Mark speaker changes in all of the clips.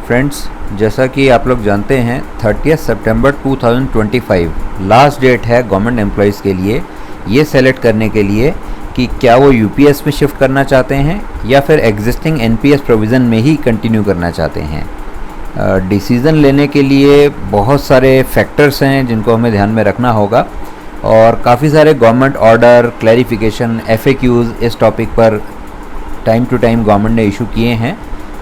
Speaker 1: Friends, जैसा कि आप लोग जानते हैं 30 सितंबर 2025 लास्ट डेट है गवर्नमेंट एम्प्लॉयज़ के लिए ये सेलेक्ट करने के लिए कि क्या वो यूपीएस में शिफ्ट करना चाहते हैं या फिर एग्जिस्टिंग एनपीएस प्रोविज़न में ही कंटिन्यू करना चाहते हैं। डिसीज़न लेने के लिए बहुत सारे फैक्टर्स हैं जिनको हमें ध्यान में रखना होगा और काफ़ी सारे गवर्नमेंट ऑर्डर, क्लैरिफिकेशन, एफएक्यूज़ इस टॉपिक पर टाइम टू टाइम गवर्नमेंट ने इशू किए हैं।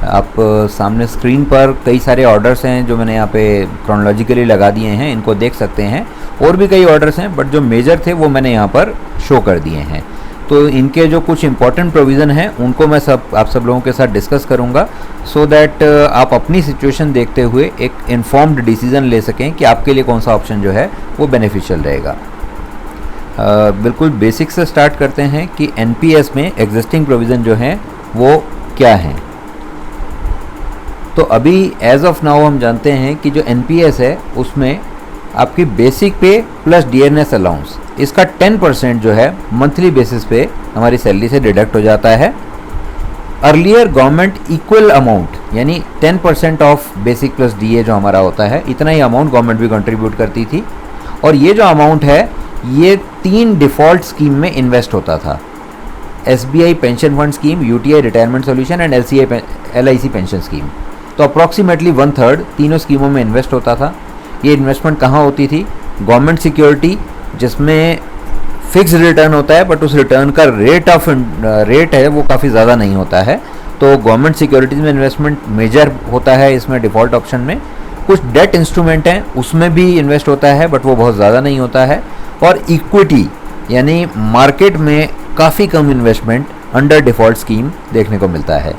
Speaker 1: आप सामने स्क्रीन पर कई सारे ऑर्डर्स हैं जो मैंने यहाँ पे क्रोनोलॉजिकली लगा दिए हैं, इनको देख सकते हैं। और भी कई ऑर्डर्स हैं बट जो मेजर थे वो मैंने यहाँ पर शो कर दिए हैं। तो इनके जो कुछ इंपॉर्टेंट प्रोविज़न हैं उनको मैं आप सब लोगों के साथ डिस्कस करूँगा सो दैट आप अपनी सिचुएशन देखते हुए एक इन्फॉर्म्ड डिसीज़न ले सकें कि आपके लिए कौन सा ऑप्शन जो है वो बेनिफिशियल रहेगा। बिल्कुल बेसिक से स्टार्ट करते हैं कि एनपीएस में एग्जिस्टिंग प्रोविज़न जो हैं वो क्या हैं। तो अभी एज ऑफ नाउ हम जानते हैं कि जो एनपीएस है उसमें आपकी basic pay plus DNS allowance इसका 10% जो है मंथली बेसिस पे हमारी सैलरी से डिडक्ट हो जाता है। अर्लियर गवर्नमेंट इक्वल अमाउंट यानी 10% ऑफ बेसिक प्लस डीए जो हमारा होता है इतना ही अमाउंट गवर्नमेंट भी कंट्रीब्यूट करती थी और ये जो अमाउंट है ये 3 डिफ़ॉल्ट स्कीम में इन्वेस्ट होता था। SBI pension fund scheme, UTI retirement solution and LIC pension scheme. तो अप्रॉक्सीमेटली 1/3 तीनों स्कीमों में इन्वेस्ट होता था। ये इन्वेस्टमेंट कहाँ होती थी? गवर्नमेंट सिक्योरिटी जिसमें फिक्स रिटर्न होता है बट उस रिटर्न का रेट है वो काफ़ी ज़्यादा नहीं होता है। तो गवर्नमेंट सिक्योरिटीज़ में इन्वेस्टमेंट मेजर होता है इसमें डिफ़ॉल्ट ऑप्शन में। कुछ डेट इंस्ट्रूमेंट हैं उसमें भी इन्वेस्ट होता है बट वो बहुत ज़्यादा नहीं होता है। और इक्विटी यानी मार्केट में काफ़ी कम इन्वेस्टमेंट अंडर डिफ़ॉल्ट स्कीम देखने को मिलता है।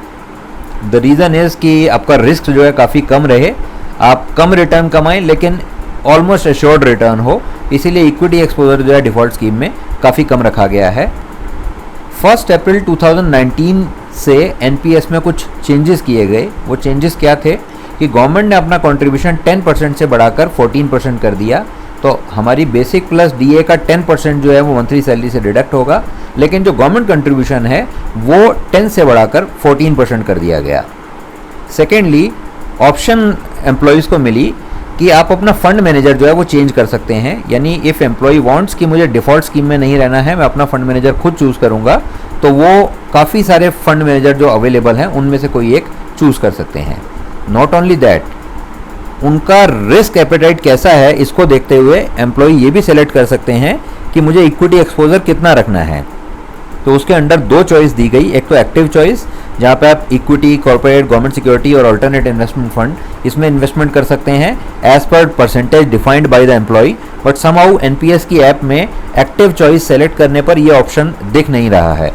Speaker 1: द रीज़न इज़ कि आपका रिस्क जो है काफ़ी कम रहे, आप कम रिटर्न कमाएं लेकिन ऑलमोस्ट एश्योर्ड रिटर्न हो, इसीलिए इक्विटी एक्सपोजर जो है डिफ़ॉल्ट स्कीम में काफ़ी कम रखा गया है। 1 अप्रैल 2019 से एनपीएस में कुछ चेंजेस किए गए। वो चेंजेस क्या थे कि गवर्नमेंट ने अपना कंट्रीब्यूशन 10% से बढ़ाकर 14% कर दिया। तो हमारी बेसिक प्लस डीए का 10% जो है वो मंथली सैलरी से डिडक्ट होगा, लेकिन जो गवर्नमेंट कंट्रीब्यूशन है वो 10 से बढ़ाकर 14% कर दिया गया। सेकेंडली, ऑप्शन एम्प्लॉयज़ को मिली कि आप अपना फंड मैनेजर जो है वो चेंज कर सकते हैं। यानी इफ़ एम्प्लॉय वांट्स कि मुझे डिफ़ॉल्ट स्कीम में नहीं रहना है, मैं अपना फंड मैनेजर खुद चूज़ करूँगा, तो वो काफ़ी सारे फंड मैनेजर जो अवेलेबल हैं उनमें से कोई एक चूज़ कर सकते हैं। नॉट ओनली दैट, उनका रिस्क एपेटाइट कैसा है इसको देखते हुए एम्प्लॉय ये भी सेलेक्ट कर सकते हैं कि मुझे इक्विटी एक्सपोजर कितना रखना है। तो उसके अंडर 2 चॉइस दी गई। एक तो एक्टिव चॉइस जहाँ पे आप इक्विटी, कॉर्पोरेट, गवर्नमेंट सिक्योरिटी और अल्टरनेट इन्वेस्टमेंट फंड इसमें इन्वेस्टमेंट कर सकते हैं as per percentage defined by the employ. But somehow NPS की ऐप में एक्टिव चॉइस सेलेक्ट करने पर ये ऑप्शन दिख नहीं रहा है।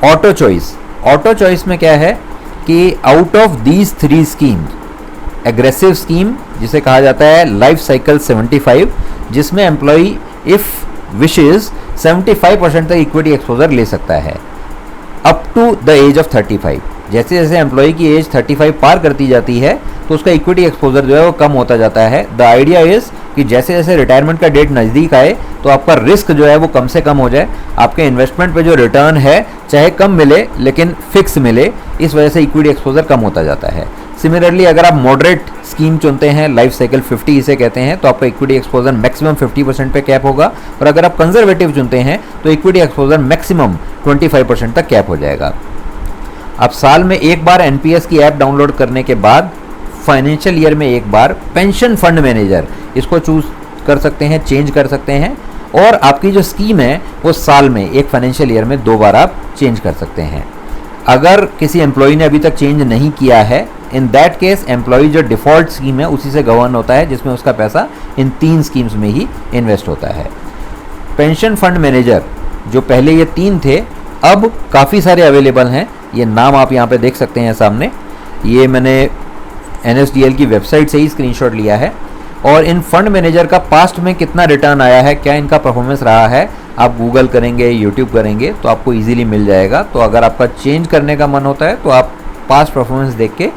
Speaker 1: ऑटो चॉइस में क्या है कि out of these 3 scheme, aggressive scheme जिसे कहा जाता है लाइफ साइकिल 75, जिसमें एम्प्लॉय इफ़ विशेज़ 75% तक इक्विटी एक्सपोजर ले सकता है up to the age of 35। जैसे जैसे एम्प्लॉय की एज 35 पार करती जाती है तो उसका इक्विटी एक्सपोजर जो है वो कम होता जाता है। द आइडिया इज़ कि जैसे जैसे रिटायरमेंट का डेट नज़दीक आए तो आपका रिस्क जो है वो कम से कम हो जाए, आपके इन्वेस्टमेंट पे जो रिटर्न है चाहे कम मिले लेकिन फिक्स मिले, इस वजह से इक्विटी एक्सपोजर कम होता जाता है। सिमिलरली अगर आप मॉडरेट स्कीम चुनते हैं, लाइफ साइकिल 50 इसे कहते हैं, तो आपका इक्विटी एक्सपोजर मैक्सिमम 50% पे कैप होगा। और अगर आप कंजर्वेटिव चुनते हैं तो इक्विटी एक्सपोजर मैक्सिमम 25% तक कैप हो जाएगा। आप साल में एक बार एनपीएस की ऐप डाउनलोड करने के बाद फाइनेंशियल ईयर में एक बार पेंशन फंड मैनेजर इसको चूज़ कर सकते हैं, चेंज कर सकते हैं। और आपकी जो स्कीम है वो साल में, एक फाइनेंशियल ईयर में 2 बार आप चेंज कर सकते हैं। अगर किसी एम्प्लॉय ने अभी तक चेंज नहीं किया है, इन दैट केस एम्प्लॉय जो डिफ़ॉल्ट स्कीम है उसी से गवर्न होता है, जिसमें उसका पैसा इन 3 स्कीम्स में ही इन्वेस्ट होता है। पेंशन फंड मैनेजर जो पहले ये 3 थे अब काफ़ी सारे अवेलेबल हैं। ये नाम आप यहाँ पे देख सकते हैं सामने। ये मैंने एनएसडीएल की वेबसाइट से ही स्क्रीनशॉट लिया है। और इन फंड मैनेजर का पास्ट में कितना रिटर्न आया है, क्या इनका परफॉर्मेंस रहा है, आप गूगल करेंगे, यूट्यूब करेंगे तो आपको इजीली मिल जाएगा। तो अगर आपका चेंज करने का मन होता है तो आप पास्ट परफॉर्मेंस देख के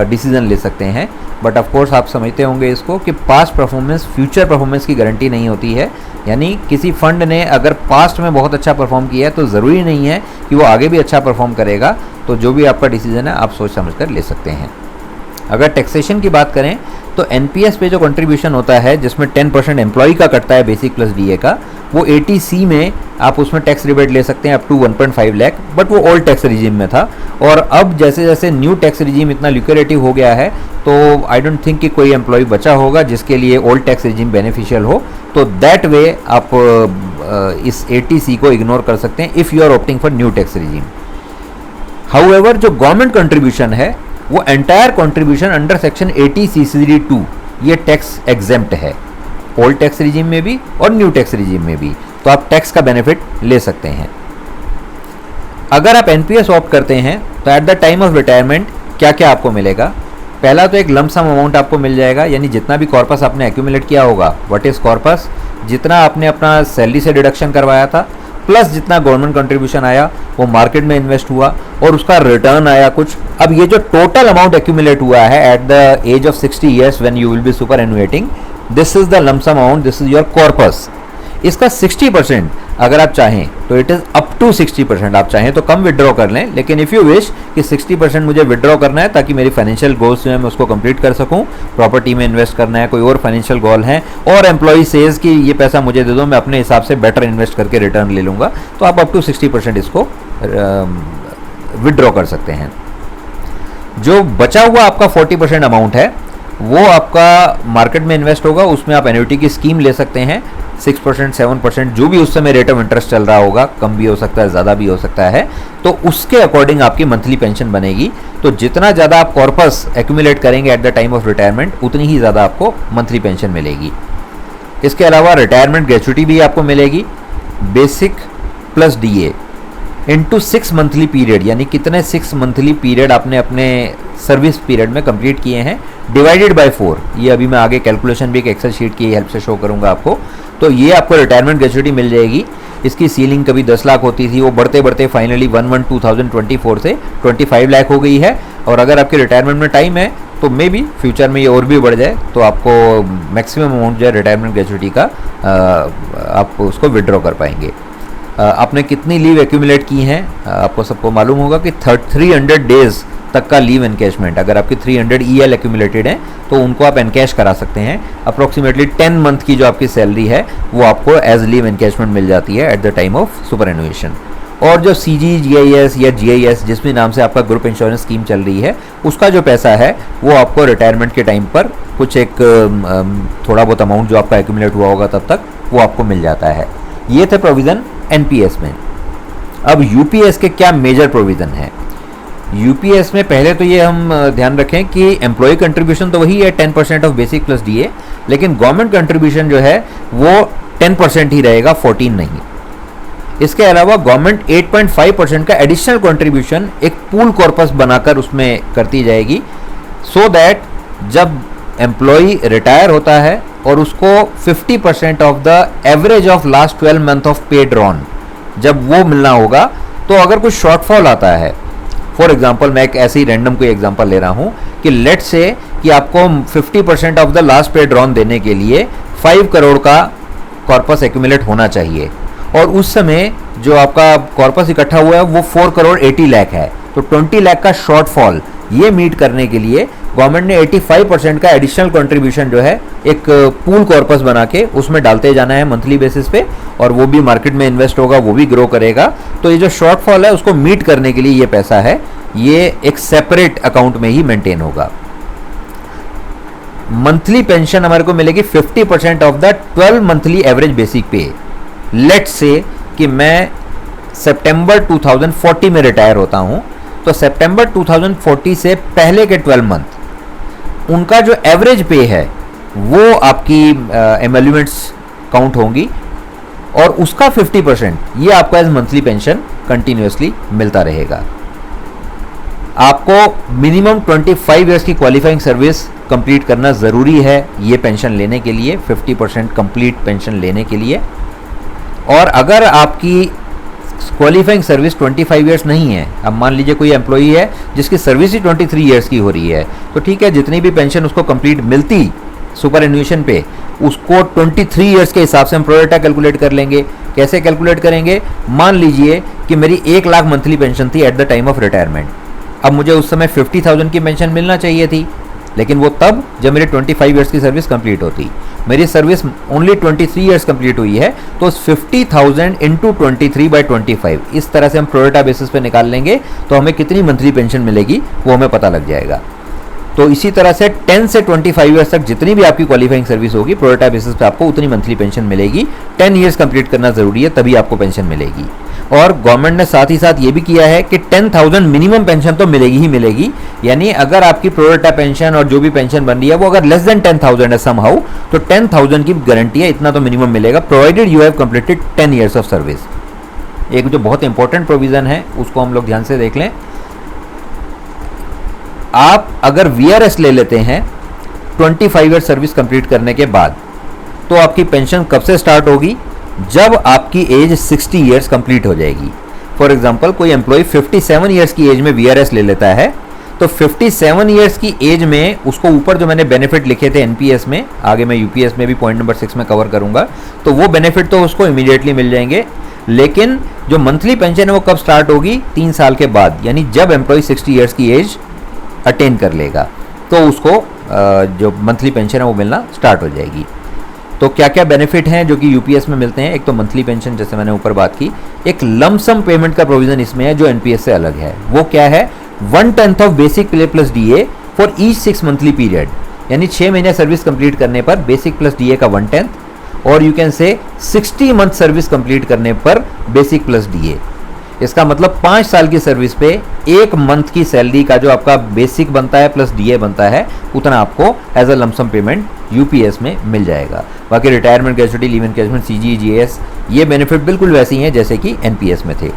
Speaker 1: डिसीज़न ले सकते हैं। बट ऑफ कोर्स आप समझते होंगे इसको कि पास्ट परफॉर्मेंस फ्यूचर परफॉर्मेंस की गारंटी नहीं होती है। यानी किसी फंड ने अगर पास्ट में बहुत अच्छा परफॉर्म किया है तो ज़रूरी नहीं है कि वो आगे भी अच्छा परफॉर्म करेगा। तो जो भी आपका डिसीज़न है आप सोच समझ कर ले सकते हैं। अगर टैक्सेशन की बात करें तो एनपीएस पे जो कंट्रीब्यूशन होता है जिसमें 10% एम्प्लॉय का कटता है बेसिक प्लस डीए का, वो 80C में आप उसमें टैक्स रिबेट ले सकते हैं अप टू 1.5 लाख, बट वो ओल्ड टैक्स रिजीम में था। और अब जैसे जैसे न्यू टैक्स रिजीम इतना ल्यूक्रेटिव हो गया है तो आई डोंट थिंक कि कोई एम्प्लॉय बचा होगा जिसके लिए ओल्ड टैक्स रिजीम बेनिफिशियल हो, तो दैट वे आप इस 80C को इग्नोर कर सकते हैं if you are opting for new tax regime. However जो गवर्नमेंट कंट्रीब्यूशन है वो entire contribution under section 80C(2) ये टैक्स एग्जेम्प्ट है, ओल्ड टैक्स रिजीम में भी और न्यू टैक्स रिजीम में भी, तो आप टैक्स का बेनिफिट ले सकते हैं। अगर आप एनपीएस ऑप्ट करते हैं तो eight the time of retirement क्या क्या आपको मिलेगा? पहला तो एक लमसम अमाउंट आपको मिल जाएगा, यानी जितना भी कॉर्पस आपने एक्यूमुलेट किया होगा, व्हाट इज कॉर्पस, जितना आपने अपना सैलरी से डिडक्शन करवाया था प्लस जितना गवर्नमेंट कंट्रीब्यूशन आया वो मार्केट में इन्वेस्ट हुआ और उसका रिटर्न आया कुछ। अब ये जो टोटल अमाउंट एक्यूमुलेट हुआ है at the age of 60 years when you will be superannuating, this is the lump sum amount, this is your corpus. इसका 60% अगर आप चाहें तो इट इज़ अप टू 60%, आप चाहें तो कम विड्रॉ कर लें, लेकिन इफ़ यू विश कि 60% मुझे विड्रॉ करना है ताकि मेरी फाइनेंशियल गोल्स जो है मैं उसको कंप्लीट कर सकूं, प्रॉपर्टी में इन्वेस्ट करना है, कोई और फाइनेंशियल गोल है, और एम्प्लॉय सेज कि ये पैसा मुझे दे दो, मैं अपने हिसाब से बेटर इन्वेस्ट करके रिटर्न ले लूँगा, तो आप अप टू 60% इसको विड्रॉ कर सकते हैं। जो बचा हुआ आपका 40% अमाउंट है वो आपका मार्केट में इन्वेस्ट होगा, उसमें आप एन्युटी की स्कीम ले सकते हैं, 6% 7% जो भी उस समय रेट ऑफ इंटरेस्ट चल रहा होगा, कम भी हो सकता है ज़्यादा भी हो सकता है, तो उसके अकॉर्डिंग आपकी मंथली पेंशन बनेगी। तो जितना ज़्यादा आप कॉर्पस एक्यूमुलेट करेंगे eight the time of retirement उतनी ही ज़्यादा आपको मंथली पेंशन मिलेगी। इसके अलावा रिटायरमेंट ग्रेच्युटी भी आपको मिलेगी, basic plus DA into 6 monthly period, यानी कितने 6 मंथली पीरियड आपने अपने सर्विस पीरियड में कंप्लीट किए हैं, डिवाइडेड बाय 4। ये अभी मैं आगे कैलकुलेशन भी एक एक्सेल शीट की हेल्प से शो करूंगा आपको। तो ये आपको रिटायरमेंट ग्रेच्युटी मिल जाएगी। इसकी सीलिंग कभी 10 लाख होती थी, वो बढ़ते बढ़ते फाइनली 1/1/2024 से 25 लाख हो गई है। और अगर आपके रिटायरमेंट में टाइम है तो मे बी फ्यूचर में ये और भी बढ़ जाए, तो आपको मैक्सिमम अमाउंट जो है रिटायरमेंट ग्रेच्युटी का आप उसको विड्रॉ कर पाएंगे। आपने कितनी लीव एक्यूमुलेट की हैं आपको सबको मालूम होगा कि 300 डेज तक का लीव एनकैशमेंट, अगर आपकी 300 EL एक्यूमुलेटेड है तो उनको आप एनकैश करा सकते हैं। अप्रॉक्सीमेटली 10 मंथ की जो आपकी सैलरी है वो आपको एज लीव एनकैशमेंट मिल जाती है at the time of superannuation. और जो CGGIS या GIS जिस भी नाम से आपका ग्रुप इंश्योरेंस स्कीम चल रही है, उसका जो पैसा है वो आपको रिटायरमेंट के टाइम पर कुछ एक थोड़ा बहुत अमाउंट जो आपका एक्यूमुलेट हुआ होगा तब तक वो आपको मिल जाता है। ये थे प्रोविज़न NPS में। अब UPS के क्या मेजर प्रोविज़न है? UPS में पहले तो ये हम ध्यान रखें कि एम्प्लॉय कंट्रीब्यूशन तो वही है 10% ऑफ बेसिक प्लस DA, लेकिन गवर्नमेंट कंट्रीब्यूशन जो है वो 10% ही रहेगा, 14 नहीं। इसके अलावा गवर्नमेंट 8.5% का एडिशनल कंट्रीब्यूशन एक पूल कॉर्पस बनाकर उसमें करती जाएगी, सो दैट जब एम्प्लॉय रिटायर होता है और उसको 50% of the average of last 12 month of पे ड्रॉन जब वो मिलना होगा, तो अगर कुछ शॉर्टफॉल आता है, फॉर एग्जाम्पल मैं एक ऐसे ही रैंडम कोई एग्जाम्पल ले रहा हूँ कि लेट से कि आपको 50% ऑफ द लास्ट पे ड्रॉन देने के लिए 5 करोड़ का कॉर्पस एक्यूमुलेट होना चाहिए, और उस समय जो आपका कॉर्पस इकट्ठा हुआ है वो 4 करोड़ 80 लाख है, तो 20 लाख का शॉर्टफॉल ये मीट करने के लिए गवर्नमेंट ने 85% का एडिशनल कंट्रीब्यूशन जो है एक पूल कॉर्पस बना के उसमें डालते जाना है मंथली बेसिस पे, और वो भी मार्केट में इन्वेस्ट होगा, वो भी ग्रो करेगा। तो ये जो शॉर्टफॉल है उसको मीट करने के लिए ये पैसा है ये एक सेपरेट अकाउंट में ही मेंटेन होगा। मंथली पेंशन हमारे को मिलेगी 50% of the 12 monthly average basic पे। लेट्स से कि मैं सितंबर 2040 में रिटायर होता हूं, तो सितंबर 2040 से पहले के 12 मंथ उनका जो एवरेज पे है वो आपकी एमोल्यूमेंट्स काउंट होंगी, और उसका 50% ये आपको एज मंथली पेंशन कंटिन्यूसली मिलता रहेगा। आपको मिनिमम 25 इयर्स की क्वालिफाइंग सर्विस कंप्लीट करना ज़रूरी है ये पेंशन लेने के लिए, 50% कंप्लीट पेंशन लेने के लिए। और अगर आपकी क्वालिफाइंग सर्विस 25 इयर्स नहीं है, अब मान लीजिए कोई एम्प्लॉई है जिसकी सर्विस ही 23 इयर्स की हो रही है, तो ठीक है, जितनी भी पेंशन उसको कंप्लीट मिलती सुपर एन्युएशन पे उसको 23 इयर्स के हिसाब से हम प्रोरेटा कैलकुलेट कर लेंगे। कैसे कैलकुलेट करेंगे? मान लीजिए कि मेरी 1 लाख मंथली पेंशन थी eight the time of retirement, अब मुझे उस समय 50,000 की पेंशन मिलना चाहिए थी, लेकिन वो तब जब मेरे 25 ईयर्स की सर्विस कंप्लीट होती। मेरी सर्विस ओनली 23 ईयर्स कंप्लीट हुई है, तो 50,000 इंटू 23/25 इस तरह से हम प्रोरेटा बेसिस पे निकाल लेंगे, तो हमें कितनी मंथली पेंशन मिलेगी वो हमें पता लग जाएगा। तो इसी तरह से 10 से 25 ईयर्स तक जितनी भी आपकी क्वालिफाइंग सर्विस होगी, प्रोरेटा बेसिस पे आपको उतनी मंथली पेंशन मिलेगी। 10 ईयर्स कंप्लीट करना ज़रूरी है, तभी आपको पेंशन मिलेगी। और गवर्नमेंट ने साथ ही साथ ये भी किया है कि 10,000 मिनिमम पेंशन तो मिलेगी ही मिलेगी, यानी अगर आपकी प्रोरेटा पेंशन और जो भी पेंशन बन रही है वो अगर लेस देन 10,000 है समहाउ, तो 10,000 की गारंटी है, इतना तो मिनिमम मिलेगा, provided you have completed 10 years of service. एक जो बहुत इंपॉर्टेंट प्रोविज़न है उसको हम लोग ध्यान से देख लें। आप अगर VRS ले लेते हैं 25 ईयर सर्विस कंप्लीट करने के बाद, तो आपकी पेंशन कब से स्टार्ट होगी? जब आपकी एज 60 ईयर्स कंप्लीट हो जाएगी। फॉर एग्जांपल कोई एम्प्लॉय 57 ईयर्स की एज में VRS ले लेता है, तो 57 ईयर्स की एज में उसको ऊपर जो मैंने बेनिफिट लिखे थे NPS में, आगे मैं UPS में भी पॉइंट नंबर 6 में कवर करूंगा, तो वो बेनिफिट तो उसको इमीडिएटली मिल जाएंगे। लेकिन जो मंथली पेंशन है वो कब स्टार्ट होगी? 3 साल के बाद, यानी जब एम्प्लॉय 60 ईयर्स की एज अटेन कर लेगा, तो उसको जो मंथली पेंशन है वो मिलना स्टार्ट हो जाएगी। तो क्या क्या बेनिफिट हैं जो कि UPS में मिलते हैं? एक तो मंथली पेंशन, जैसे मैंने ऊपर बात की। एक लमसम पेमेंट का प्रोविजन इसमें है जो NPS से अलग है। वो क्या है? 1/10 of basic pay plus DA for each 6 monthly period, यानी 6 महीने सर्विस कंप्लीट करने पर बेसिक प्लस DA का 1/10, और you can say 60 month service complete करने पर बेसिक प्लस DA। इसका मतलब 5 साल की सर्विस पे 1 मंथ की सैलरी का जो आपका बेसिक बनता है प्लस DA बनता है, उतना आपको as a lump sum payment UPS में मिल जाएगा। बाकी retirement, gratuity, leave encashment, CG, GS, ये बेनिफिट बिल्कुल वैसे ही हैं जैसे कि NPS में थे।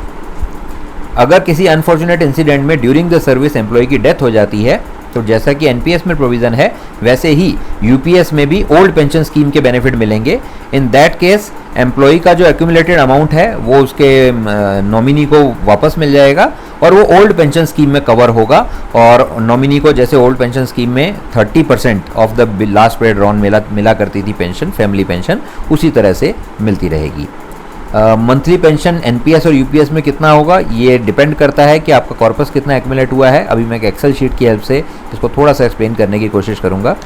Speaker 1: अगर किसी अनफॉर्चुनेट इंसिडेंट में ड्यूरिंग द सर्विस एम्प्लॉय की डेथ हो जाती है, तो जैसा कि NPS में प्रोविज़न है वैसे ही UPS में भी ओल्ड पेंशन स्कीम के बेनिफिट मिलेंगे। इन दैट केस एम्प्लॉय का जो एक्यूमुलेटेड अमाउंट है वो उसके नॉमिनी को वापस मिल जाएगा और वो ओल्ड पेंशन स्कीम में कवर होगा, और नॉमिनी को जैसे ओल्ड पेंशन स्कीम में 30% of the last paid Ron मिला करती थी पेंशन, फैमिली पेंशन, उसी तरह से मिलती रहेगी। मंथली पेंशन NPS और UPS में कितना होगा ये डिपेंड करता है कि आपका कॉर्पस कितना एक्यूमुलेट हुआ है। अभी मैं एक एक्सेल शीट की हेल्प से इसको थोड़ा सा एक्सप्लेन करने की कोशिश करूँगा।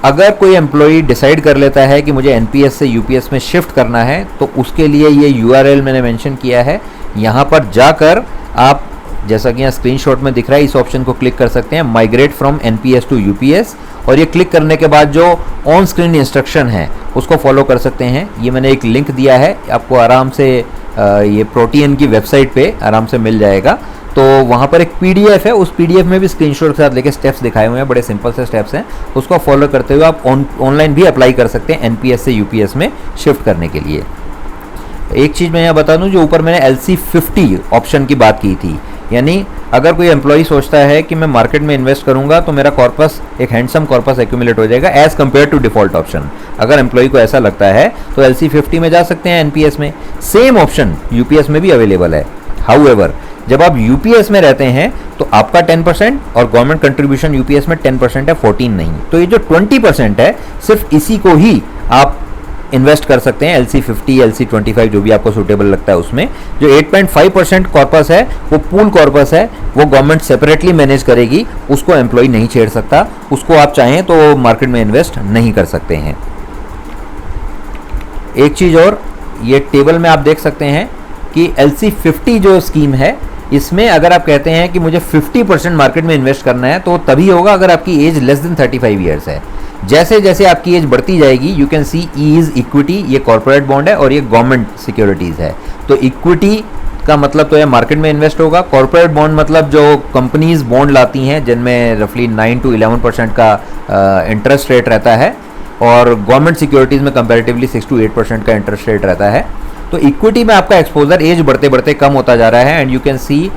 Speaker 1: अगर कोई एम्प्लॉई डिसाइड कर लेता है कि मुझे NPS से UPS में शिफ्ट करना है, तो उसके लिए ये URL मैंने मेंशन किया है। यहाँ पर जाकर आप, जैसा कि यहाँ स्क्रीनशॉट में दिख रहा है, इस ऑप्शन को क्लिक कर सकते हैं, migrate from NPS to UPS, और ये क्लिक करने के बाद जो ऑन स्क्रीन इंस्ट्रक्शन है उसको फॉलो कर सकते हैं। ये मैंने एक लिंक दिया है, आपको आराम से ये प्रोटीन की वेबसाइट पे आराम से मिल जाएगा। तो वहाँ पर एक PDF है, उस PDF में भी स्क्रीनशॉट के साथ लेके स्टेप्स दिखाए हुए हैं, बड़े सिंपल से स्टेप्स हैं। उसको फॉलो करते हुए आप ऑनलाइन भी अप्लाई कर सकते हैं NPS से UPS में शिफ्ट करने के लिए। एक चीज़ मैं यहाँ बता दूँ, जो ऊपर मैंने LC50 ऑप्शन की बात की थी, यानी अगर कोई एम्प्लॉई सोचता है कि मैं मार्केट में इन्वेस्ट करूंगा तो मेरा कॉर्पस, एक हैंडसम कॉर्पस एक्यूमुलेट हो जाएगा as compare to default option, अगर एम्प्लॉई को ऐसा लगता है तो LC50 में जा सकते हैं NPS में। सेम ऑप्शन UPS में भी अवेलेबल है। हाउएवर, जब आप UPS में रहते हैं तो आपका 10% और गवर्नमेंट कंट्रीब्यूशन UPS में 10% है, 14 नहीं। तो ये जो 20% है, सिर्फ इसी को ही आप इन्वेस्ट कर सकते हैं LC50, LC25, जो भी आपको सूटेबल लगता है उसमें। जो 8.5% कॉर्पस है वो पूल कॉर्पस है, वो गवर्नमेंट सेपरेटली मैनेज करेगी, उसको एम्प्लॉय नहीं छेड़ सकता, उसको आप चाहें तो मार्केट में इन्वेस्ट नहीं कर सकते हैं। एक चीज़ और, ये टेबल में आप देख सकते हैं कि LC50 जो स्कीम है, इसमें अगर आप कहते हैं कि मुझे 50% मार्केट में इन्वेस्ट करना है तो तभी होगा अगर आपकी एज लेस देन 35 ईयर्स है। जैसे जैसे आपकी एज बढ़ती जाएगी, you can see E is equity, ये कॉर्पोरेट बॉन्ड है और ये गवर्नमेंट सिक्योरिटीज़ है। तो इक्विटी का मतलब तो ये मार्केट में इन्वेस्ट होगा, कॉर्पोरेट बॉन्ड मतलब जो कंपनीज बॉन्ड लाती हैं जिनमें रफली 9 to 11% का इंटरेस्ट रेट रहता है, और गवर्नमेंट सिक्योरिटीज़ में कंपैरेटिवली 6 to 8% का इंटरेस्ट रेट रहता है। तो इक्विटी में आपका एक्सपोजर एज बढ़ते बढ़ते कम होता जा रहा है, and you can see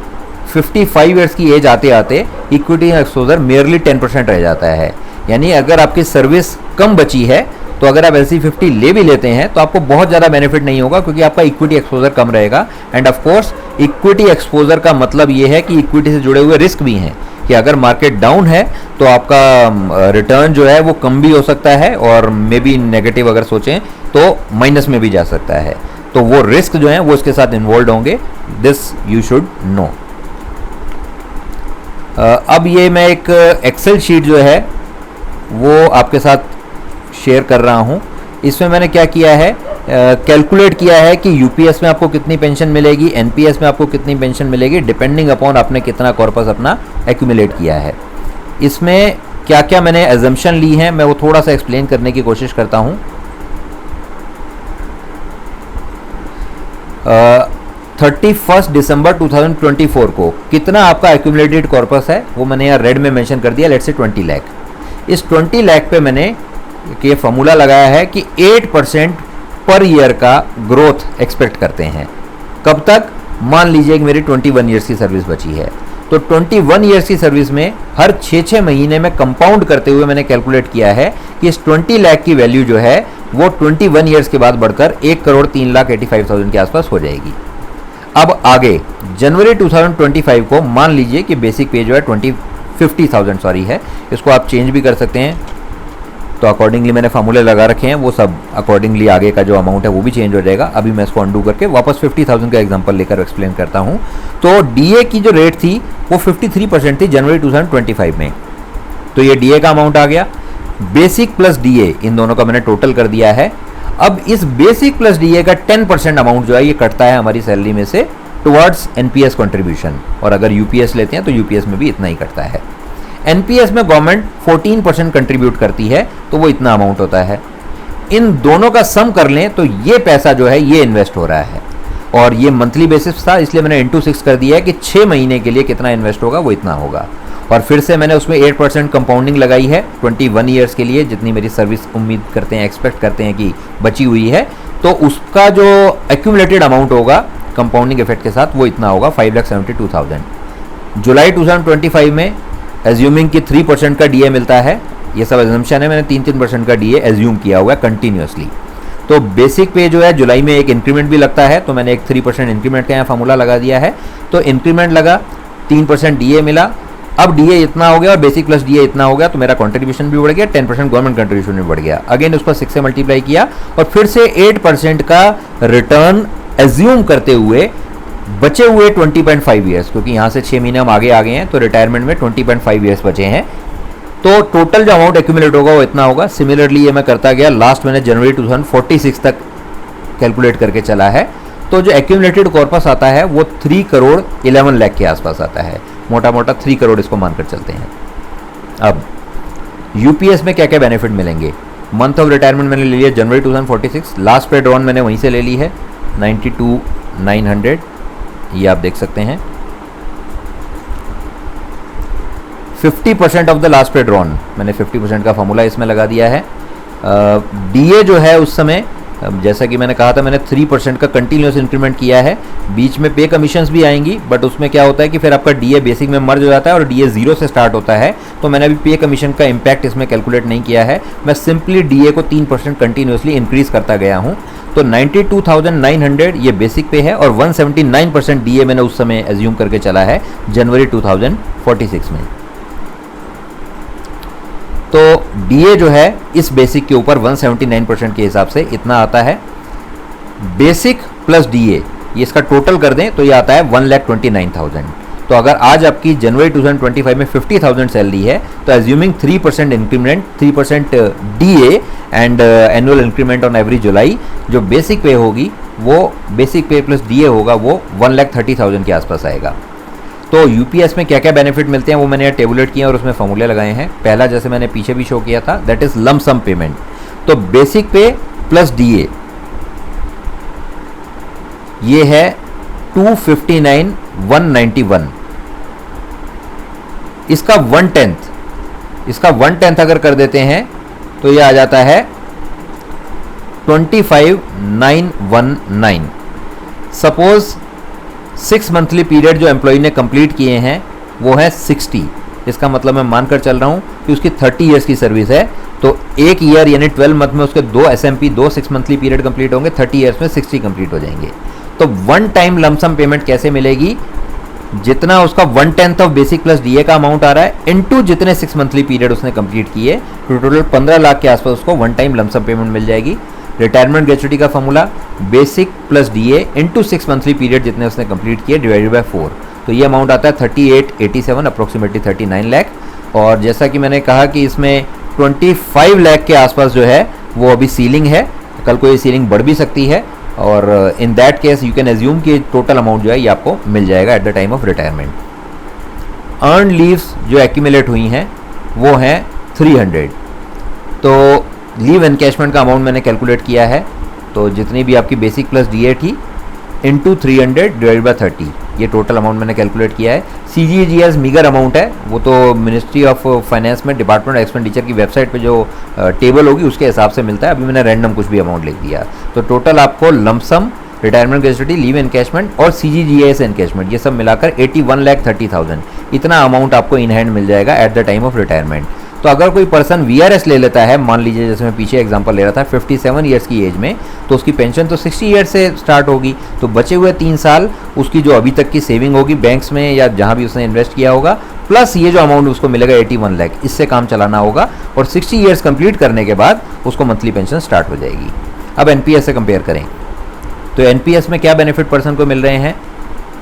Speaker 1: 55 years की एज आते आते इक्विटी एक्सपोजर मेयरली 10% रह जाता है। यानी अगर आपकी सर्विस कम बची है तो अगर आप LC50 ले भी लेते हैं तो आपको बहुत ज़्यादा बेनिफिट नहीं होगा, क्योंकि आपका इक्विटी एक्सपोजर कम रहेगा। End of course equity exposure का मतलब ये है कि इक्विटी से जुड़े हुए रिस्क भी हैं, कि अगर मार्केट डाउन है तो आपका रिटर्न जो है वो कम भी हो सकता है, और मे बी नेगेटिव अगर सोचें तो माइनस में भी जा सकता है। तो वो रिस्क जो है वो इसके साथ इन्वॉल्व होंगे, दिस यू शुड नो। अब ये मैं एक एक्सेल शीट जो है वो आपके साथ शेयर कर रहा हूँ। इसमें मैंने क्या किया है, कैलकुलेट किया है कि यूपीएस में आपको कितनी पेंशन मिलेगी, एनपीएस में आपको कितनी पेंशन मिलेगी, डिपेंडिंग अपॉन आपने कितना कॉर्पस अपना एक्यूमुलेट किया है। इसमें क्या क्या मैंने एजम्पशन ली हैं मैं वो थोड़ा सा एक्सप्लेन करने की कोशिश करता हूँ। 31 दिसंबर 2024 को कितना आपका एक्यूमुलेटेड कॉर्पस है वो मैंने यहाँ रेड में मेंशन कर दिया, लेट्स से 20 लाख। इस 20 लाख पे मैंने ये फॉर्मूला लगाया है कि 8% पर ईयर का ग्रोथ एक्सपेक्ट करते हैं। कब तक? मान लीजिए कि मेरी 21 ईयर्स की सर्विस बची है, तो 21 ईयर्स की सर्विस में हर 6-6 महीने में कंपाउंड करते हुए मैंने कैलकुलेट किया है कि इस 20 लाख की वैल्यू जो है वो 21 ईयर्स के बाद बढ़कर 1,03,85,000 के आसपास हो जाएगी। अब आगे जनवरी 2025 को मान लीजिए कि बेसिक पे जो है 50,000 सॉरी है, इसको आप चेंज भी कर सकते हैं। तो अकॉर्डिंगली मैंने फार्मूले लगा रखे हैं, वो सब अकॉर्डिंगली आगे का जो अमाउंट है वो भी चेंज हो जाएगा। अभी मैं इसको अंडू करके वापस 50,000 का एग्जांपल लेकर एक्सप्लेन करता हूं। तो डीए की जो रेट थी वो 53% थी जनवरी 2025 में, तो ये डीए का अमाउंट आ गया। बेसिक प्लस डीए इन दोनों का मैंने टोटल कर दिया है। अब इस बेसिक प्लस डीए का 10% अमाउंट जो है ये कटता है हमारी सैलरी में से टुवर्ड्स एनपीएस कंट्रीब्यूशन, और अगर यूपीएस लेते हैं तो यूपीएस में भी इतना ही कटता है। एनपीएस में गवर्नमेंट 14% कंट्रीब्यूट करती है, तो वो इतना अमाउंट होता है। इन दोनों का सम कर लें तो ये पैसा जो है ये इन्वेस्ट हो रहा है, और ये मंथली बेसिस था इसलिए मैंने इंटू 6 कर दिया है कि 6 महीने के लिए कितना इन्वेस्ट होगा वो इतना होगा। और फिर से मैंने उसमें 8% कंपाउंडिंग लगाई है 21 ईयर्स के लिए, जितनी मेरी सर्विस उम्मीद करते हैं, एक्सपेक्ट करते हैं कि बची हुई है, तो उसका जो एक्यूमुलेटेड अमाउंट होगा कंपाउंडिंग इफेक्ट के साथ वो इतना होगा 5,72,000। जुलाई 2025 में एज्यूमिंग कि 3% का डीए मिलता है, ये सब एजम्पशन है, मैंने 3% का डीए एज्यूम किया हुआ है कंटिन्यूसली। तो बेसिक पे जो है जुलाई में एक इंक्रीमेंट भी लगता है, तो मैंने एक 3% इंक्रीमेंट का यहाँ फार्मूला लगा दिया है। तो इंक्रीमेंट लगा, 3% डीए मिला, अब डीए इतना हो गया और बेसिक प्लस डीए इतना हो गया, तो मेरा कंट्रीब्यूशन भी बढ़ गया, 10% गवर्नमेंट कंट्रीब्यूशन भी बढ़ गया। अगेन उसको 6 से मल्टीप्लाई किया और फिर से 8% का रिटर्न एज्यूम करते हुए बचे हुए 20.5 ईयर्स, क्योंकि यहाँ से 6 महीने हम आगे आ गए हैं तो रिटायरमेंट में 20.5 ईयर्स बचे हैं, तो टोटल जो अमाउंट एक्यूमुलेट होगा वो इतना होगा। सिमिलरली ये मैं करता गया, लास्ट मैंने जनवरी 2046 तक कैलकुलेट करके चला है, तो जो एक्यूमुलेटेड कॉर्पस आता है वो 3,11,00,000 के आसपास आता है, मोटा मोटा 3 करोड़ इसको मानकर चलते हैं। अब यूपीएस में क्या क्या बेनिफिट मिलेंगे? मंथ ऑफ रिटायरमेंट मैंने ले लिया जनवरी 2046, लास्ट पे ड्रॉन मैंने वहीं से ले ली है 92,900, ये आप देख सकते हैं। 50% ऑफ द लास्ट पे ड्रॉन, मैंने 50% का फॉर्मूला इसमें लगा दिया है। डीए जो है उस समय जैसा कि मैंने कहा था, मैंने 3% का कंटिन्यूस इंक्रीमेंट किया है। बीच में पे कमीशंस भी आएंगी, बट उसमें क्या होता है कि फिर आपका डीए बेसिक में मर्ज हो जाता है और डीए 0 से स्टार्ट होता है, तो मैंने अभी पे कमीशन का इम्पैक्ट इसमें कैलकुलेट नहीं किया है। मैं सिंपली डीए को 3% कंटिन्यूसली इंक्रीज करता गया हूँ। तो 92,900 ये बेसिक पे है और 179% डीए मैंने उस समय एज्यूम करके चला है जनवरी 2046 में। तो डीए जो है इस बेसिक के ऊपर 179% के हिसाब से इतना आता है। बेसिक प्लस डीए ये इसका टोटल कर दें तो ये आता है 1,29,000। तो अगर आज आपकी जनवरी 2025 में 50,000 सैलरी है तो assuming 3% increment, 3% DA and annual increment on every July, जो बेसिक पे होगी वो बेसिक पे प्लस डीए होगा वो 1,30,000 के आसपास आएगा। तो यूपीएस में क्या क्या बेनिफिट मिलते हैं वो मैंने यहाँ टेबुलेट किए और उसमें फॉर्मूले लगाए हैं। पहला जैसे मैंने पीछे भी शो किया था, that is lump sum payment. तो बेसिक पे प्लस डीए ये है 259,191, इसका 1/10 अगर कर देते हैं तो ये आ जाता है 25,919। सपोज 6 मंथली पीरियड जो एम्प्लॉय ने कंप्लीट किए हैं वो है 60, इसका मतलब मैं मानकर चल रहा हूँ कि उसकी 30 ईयर्स की सर्विस है, तो 1 ईयर यानी 12 मंथ में उसके 2 SMP, 2 6 मंथली पीरियड कंप्लीट होंगे, 30 ईयर्स में 60 कंप्लीट हो जाएंगे। तो 1 टाइम लमसम पेमेंट कैसे मिलेगी? जितना उसका 1/10 ऑफ बेसिक प्लस डीए का अमाउंट आ रहा है इनटू जितने 6 मंथली पीरियड उसने कंप्लीट किए, तो टोटल 15 लाख के आसपास उसको 1 टाइम लमसम पेमेंट मिल जाएगी। रिटायरमेंट ग्रेचुइटी का formula basic plus DA into 6 monthly period जितने उसने कंप्लीट किए डिवाइडेड बाय 4, तो ये अमाउंट आता है 3887 अप्रोक्सीमेटली 39 लाख। और जैसा कि मैंने कहा कि इसमें 25 लाख के आसपास जो है वो अभी सीलिंग है, कल को ये सीलिंग बढ़ भी सकती है, और in that case you can assume कि टोटल अमाउंट जो है ये आपको मिल जाएगा eight the time of retirement. Earn leaves जो एक्यूमुलेट हुई हैं वो हैं 300। तो लीव एनकैशमेंट का अमाउंट मैंने कैलकुलेट किया है, तो जितनी भी आपकी बेसिक प्लस डीए थी इंटू 300 डिवाइड बाई 30, ये टोटल अमाउंट मैंने कैलकुलेट किया है। CGGS मीगर अमाउंट है, वो तो मिनिस्ट्री ऑफ फाइनेंस में डिपार्टमेंट एक्सपेंडिचर की वेबसाइट पे जो टेबल होगी उसके हिसाब से मिलता है। अभी मैंने रैंडम कुछ भी अमाउंट लिख दिया। तो टोटल आपको lump sum, retirement gratuity, leave encashment और CGGS एनकैशमेंट ये सब मिलाकर 81,30,000 इतना अमाउंट आपको इन हैंड मिल जाएगा eight the time of retirement. तो अगर कोई पर्सन VRS ले लेता है, मान लीजिए जैसे मैं पीछे एग्जांपल ले रहा था 57 ईयर्स की एज में, तो उसकी पेंशन तो 60 ईयर्स से स्टार्ट होगी। तो बचे हुए 3 साल उसकी जो अभी तक की सेविंग होगी बैंक्स में या जहां भी उसने इन्वेस्ट किया होगा, प्लस ये जो अमाउंट उसको मिलेगा 81 लाख, इससे काम चलाना होगा। और 60 ईयर्स कंप्लीट करने के बाद उसको मंथली पेंशन स्टार्ट हो जाएगी। अब NPS से कंपेयर करें तो NPS में क्या बेनिफिट पर्सन को मिल रहे हैं।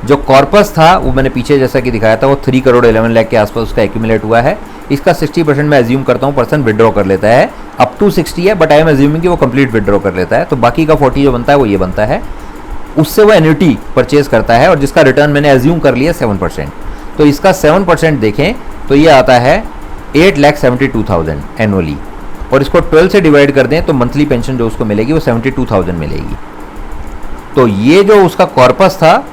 Speaker 1: जो कॉर्पस था वो मैंने पीछे जैसा कि दिखाया था, वो 3 करोड़ 11 लाख के आसपास उसका एक्यूमुलेट हुआ है। इसका 60% मैं एज्यूम करता हूँ पर्सन विड्रॉ कर लेता है, अप टू 60 है, बट आई एम एज्यूमिंग कि वो कंप्लीट विड्रॉ कर लेता है। तो बाकी का 40 जो बनता है वो ये बनता है, उससे वो एन्युटी परचेज करता है और जिसका रिटर्न मैंने एज्यूम कर लिया 7%। तो इसका 7% देखें तो ये आता है 8,72,000 एनुअली, और इसको 12 से डिवाइड कर दें तो मंथली पेंशन जो उसको मिलेगी वो 72,000 मिलेगी। तो ये जो उसका कॉर्पस था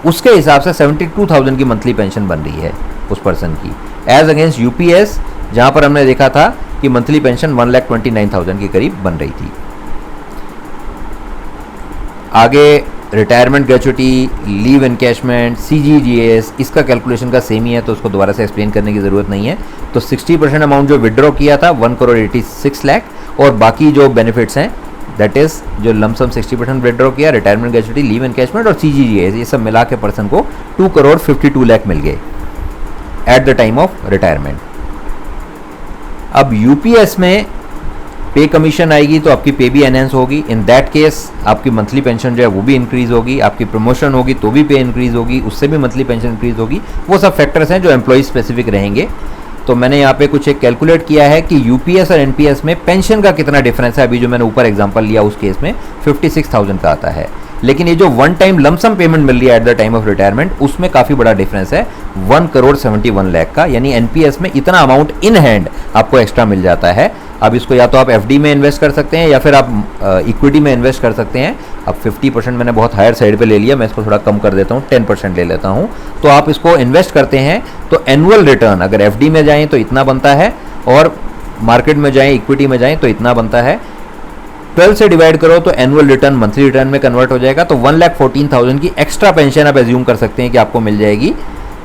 Speaker 1: उसके हिसाब से 72,000 की मंथली पेंशन बन रही है उस पर्सन की, एज अगेंस्ट UPS जहां पर हमने देखा था कि मंथली पेंशन 1,29,000 के करीब बन रही थी। आगे retirement gratuity, leave encashment, CGGS, इसका कैलकुलेशन का सेम ही है, तो उसको दोबारा से एक्सप्लेन करने की ज़रूरत नहीं है। तो 60% अमाउंट जो विड्रॉ किया था 1 करोड़ 86 लाख, और बाकी जो बेनिफिट्स हैं दैट इज़ जो लमसम 60% विड्रॉ किया, रिटायरमेंट ग्रेचुटी, लीव एनकैशमेंट और CGGS, ये सब मिला के पर्सन को 2 करोड़ 52 लाख मिल गए eight the time of retirement. अब UPS में पे कमीशन आएगी तो आपकी पे भी एनहेंस होगी। इन दैट केस आपकी मंथली पेंशन जो है वो भी इंक्रीज होगी, आपकी प्रमोशन होगी तो भी पे इंक्रीज होगी, उससे भी मंथली पेंशन इंक्रीज होगी। वो सब फैक्टर्स हैं जो एम्प्लॉय स्पेसिफिक रहेंगे। तो मैंने यहाँ पे कुछ एक कैलकुलेट किया है कि UPS और NPS में पेंशन का कितना डिफरेंस है। अभी जो मैंने ऊपर एग्जांपल लिया उस केस में 56,000 का आता है, लेकिन ये जो वन टाइम लमसम पेमेंट मिल रही है at the time of retirement उसमें काफ़ी बड़ा डिफरेंस है, 1 करोड़ 71 लाख का। यानी NPS में इतना अमाउंट इन हैंड आपको एक्स्ट्रा मिल जाता है। अब इसको या तो आप FD में इन्वेस्ट कर सकते हैं या फिर आप इक्विटी में इन्वेस्ट कर सकते हैं। अब 50% मैंने बहुत हायर साइड पे ले लिया, मैं इसको थोड़ा कम कर देता हूँ, 10% ले लेता हूँ। तो आप इसको इन्वेस्ट करते हैं तो एनुअल रिटर्न अगर FD में जाएँ तो इतना बनता है, और मार्केट में जाएँ इक्विटी में जाएँ तो इतना बनता है। 12 से डिवाइड करो तो एनुअल रिटर्न मंथली रिटर्न में कन्वर्ट हो जाएगा। तो 1,14,000 की एक्स्ट्रा पेंशन आप एज्यूम कर सकते हैं कि आपको मिल जाएगी।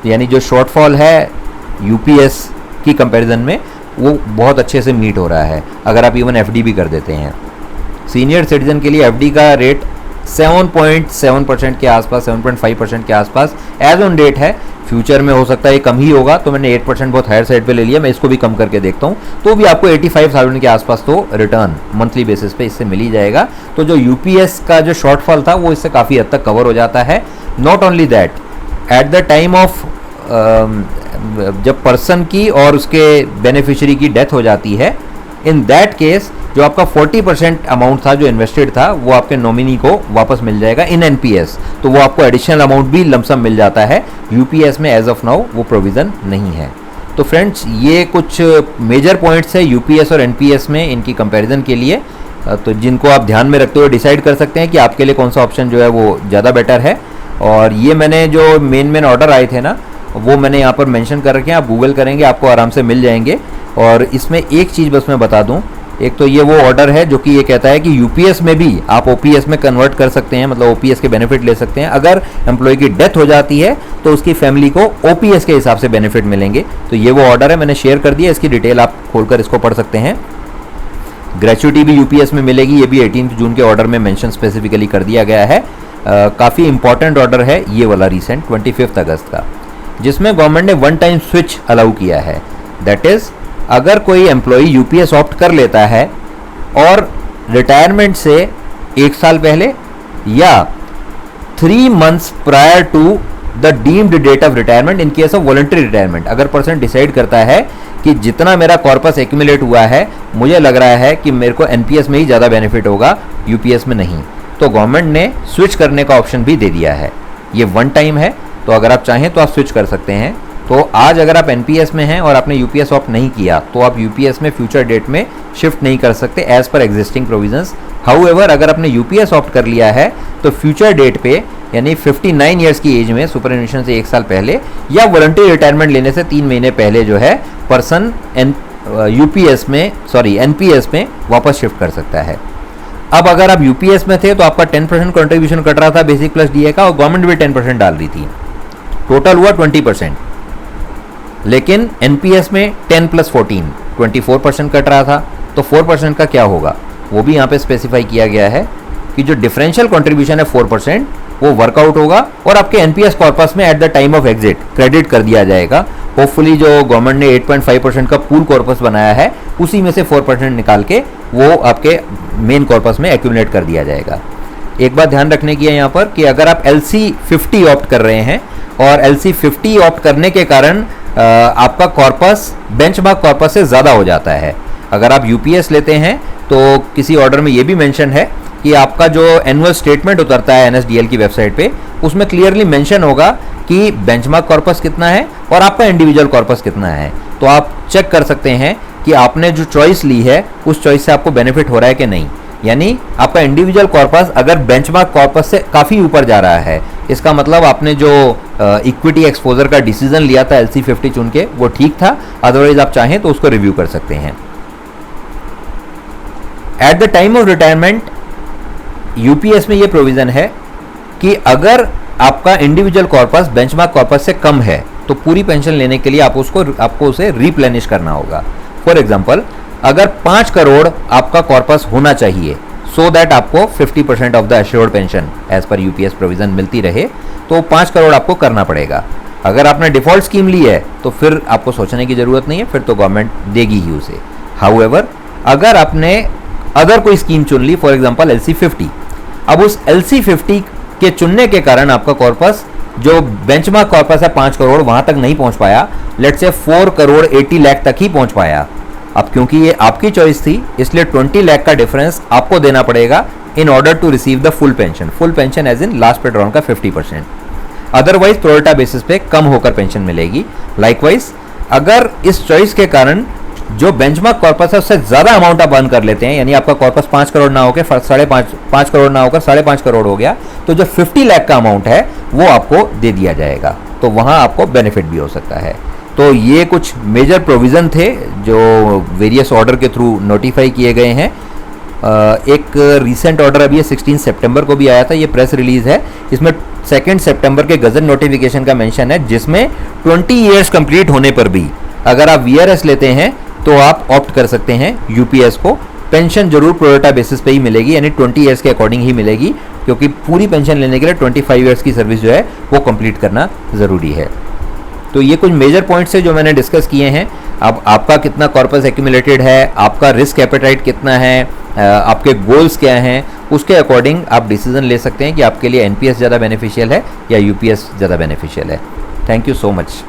Speaker 1: यानी जो शॉर्टफॉल है UPS की कंपैरिजन में वो बहुत अच्छे से मीट हो रहा है अगर आप इवन FD भी कर देते हैं। सीनियर सिटीजन के लिए FD का रेट 7.7% के आसपास, 7.5% के आसपास एज ऑन डेट है। फ्यूचर में हो सकता है ये कम ही होगा, तो मैंने 8% बहुत हायर साइड पे ले लिया। मैं इसको भी कम करके देखता हूँ तो भी आपको 85,000 के आसपास तो रिटर्न मंथली बेसिस पे इससे मिल ही जाएगा। तो जो UPS का जो शॉर्टफॉल था वो इससे काफ़ी हद तक कवर हो जाता है। Not only that, eight the time of जब पर्सन की और उसके बेनिफिशियरी की डेथ हो जाती है, इन दैट केस जो आपका 40% अमाउंट था जो इन्वेस्टेड था वो आपके नॉमिनी को वापस मिल जाएगा इन NPS। तो वो आपको एडिशनल अमाउंट भी लमसम मिल जाता है। UPS में एज ऑफ नाउ वो प्रोविज़न नहीं है। तो फ्रेंड्स ये कुछ मेजर पॉइंट्स है UPS और NPS में इनकी कंपैरिजन के लिए, तो जिनको आप ध्यान में रखते हुए डिसाइड कर सकते हैं कि आपके लिए कौन सा ऑप्शन जो है वो ज़्यादा बेटर है। और ये मैंने जो मेन ऑर्डर आए थे ना वो मैंने यहाँ पर मेंशन कर रखे हैं, आप गूगल करेंगे आपको आराम से मिल जाएंगे। और इसमें एक चीज़ बस मैं बता दूँ, एक तो ये वो ऑर्डर है जो कि ये कहता है कि UPS में भी आप OPS में कन्वर्ट कर सकते हैं, मतलब OPS के बेनिफिट ले सकते हैं। अगर एम्प्लॉय की डेथ हो जाती है तो उसकी फैमिली को OPS के हिसाब से बेनिफिट मिलेंगे। तो ये वो ऑर्डर है, मैंने शेयर कर दिया, इसकी डिटेल आप खोलकर इसको पढ़ सकते हैं। ग्रेचुटी भी UPS में मिलेगी, ये भी 18 जून के ऑर्डर में मेंशन स्पेसिफिकली कर दिया गया है। काफ़ी इंपॉर्टेंट ऑर्डर है ये वाला रिसेंट 25 अगस्त का, जिसमें गवर्नमेंट ने वन टाइम स्विच अलाउ किया है। दैट इज़ अगर कोई एम्प्लॉई UPS ऑप्ट कर लेता है और रिटायरमेंट से 1 साल पहले या 3 months prior to the deemed date of retirement in case of voluntary retirement. अगर पर्सन डिसाइड करता है कि जितना मेरा कॉर्पस एक्यूमुलेट हुआ है, मुझे लग रहा है कि मेरे को एनपीएस में ही ज़्यादा बेनिफिट होगा, यूपीएस में नहीं, तो गवर्नमेंट ने स्विच करने का ऑप्शन भी दे दिया है। ये वन टाइम है, तो अगर आप चाहें तो आप स्विच कर सकते हैं। तो आज अगर आप एनपीएस में हैं और आपने यूपीएस ऑप्ट नहीं किया, तो आप यूपीएस में फ्यूचर डेट में शिफ्ट नहीं कर सकते as per existing provisions. However अगर आपने यूपीएस ऑप्ट कर लिया है, तो फ्यूचर डेट पे यानी 59 ईयर्स की एज में, सुपरएनुशन से 1 साल पहले या वॉलंटरी रिटायरमेंट लेने से 3 महीने पहले जो है पर्सन एनपीएस में वापस शिफ्ट कर सकता है। अब अगर आप यूपीएस में थे तो आपका 10% कंट्रीब्यूशन कट रहा था बेसिक प्लस डीए का, और गवर्नमेंट भी 10% डाल रही थी, टोटल हुआ 20%। लेकिन एनपीएस में 10 + 14 24% कट रहा था, तो 4% का क्या होगा वो भी यहाँ पे स्पेसिफाई किया गया है कि जो डिफरेंशियल कंट्रीब्यूशन है 4% वो वर्कआउट होगा और आपके एनपीएस कॉर्पस में eight the time of exit credit कर दिया जाएगा। होपफुली जो गवर्नमेंट ने 8.5% का पूल कॉर्पस बनाया है, उसी में से 4% निकाल के वो आपके मेन कॉर्पस में एक्यूमुलेट कर दिया जाएगा। एक बात ध्यान रखने की है यहाँ पर कि अगर आप LC50 ऑप्ट कर रहे हैं और LC50 ऑप्ट करने के कारण आपका कॉर्पस बेंचमार्क कॉर्पस से ज़्यादा हो जाता है। अगर आप यूपीएस लेते हैं तो किसी ऑर्डर में ये भी मेंशन है कि आपका जो एनुअल स्टेटमेंट उतरता है एनएसडीएल की वेबसाइट पे, उसमें क्लियरली मेंशन होगा कि बेंचमार्क कॉर्पस कितना है और आपका इंडिविजुअल कॉर्पस कितना है। तो आप चेक कर सकते हैं कि आपने जो चॉइस ली है उस चॉइस से आपको बेनिफिट हो रहा है कि नहीं। यानी आपका इंडिविजुअल कॉर्पस अगर बेंचमार्क कॉर्पस से काफ़ी ऊपर जा रहा है, इसका मतलब आपने जो इक्विटी एक्सपोजर का डिसीजन लिया था LC50 चुन के, वो ठीक था। अदरवाइज आप चाहें तो उसको रिव्यू कर सकते हैं। Eight the time of retirement UPS में ये प्रोविजन है कि अगर आपका इंडिविजुअल कॉर्पस बेंचमार्क कॉर्पस से कम है तो पूरी पेंशन लेने के लिए आपको उसे रिप्लेनिश करना होगा। फॉर एग्जांपल, अगर 5 करोड़ आपका कॉर्पस होना चाहिए सो दैट आपको 50% of the assured pension as per UPS provision मिलती रहे, तो 5 करोड़ आपको करना पड़ेगा। अगर आपने डिफॉल्ट स्कीम ली है तो फिर आपको सोचने की ज़रूरत नहीं है, फिर तो गवर्नमेंट देगी ही उसे। हाउएवर अगर आपने अदर कोई स्कीम चुन ली, फॉर एग्जांपल LC50, अब उस LC50 के चुनने के कारण आपका कॉर्पस जो बेंचमार्क कॉर्पस है 5 करोड़ वहां तक नहीं पहुंच पाया, लेट्स से 4 करोड़ 80 लाख तक ही पहुंच पाया। अब क्योंकि ये आपकी चॉइस थी, इसलिए 20 लाख का डिफरेंस आपको देना पड़ेगा in order to receive the full pension as in last pay राउंड का 50%। अदरवाइज प्रोरेटा बेसिस पे कम होकर पेंशन मिलेगी। लाइकवाइज अगर इस चॉइस के कारण जो बेंचमार्क कॉर्पस है उससे ज़्यादा अमाउंट आप अर्न कर लेते हैं, यानी आपका कॉर्पस 5 करोड़ ना होकर 5.5 करोड़ ना होकर 5.5 करोड़ हो गया, तो जो 50 लाख का अमाउंट है वो आपको दे दिया जाएगा, तो वहाँ आपको बेनिफिट भी हो सकता है। तो ये कुछ मेजर प्रोविज़न थे जो वेरियस ऑर्डर के थ्रू नोटिफाई किए गए हैं। एक रीसेंट ऑर्डर अभी 16 सितंबर को भी आया था, ये प्रेस रिलीज़ है। इसमें 2 सितंबर के गजट नोटिफिकेशन का मेंशन है, जिसमें 20 ईयर्स कंप्लीट होने पर भी अगर आप वीआरएस लेते हैं तो आप ऑप्ट कर सकते हैं यूपीएस को। पेंशन जरूर प्रोरेटा बेसिस पे ही मिलेगी, यानी 20 ईयर्स के अकॉर्डिंग ही मिलेगी, क्योंकि पूरी पेंशन लेने के लिए 25 ईयर्स की सर्विस जो है वो कंप्लीट करना ज़रूरी है। तो ये कुछ मेजर पॉइंट्स है जो मैंने डिस्कस किए हैं। अब आपका कितना कॉर्पस एक्यूमुलेटेड है, आपका रिस्क एपेटाइट कितना है, आपके गोल्स क्या हैं, उसके अकॉर्डिंग आप डिसीजन ले सकते हैं कि आपके लिए एनपीएस ज़्यादा बेनिफिशियल है या यूपीएस ज़्यादा बेनिफिशियल है। Thank you so much.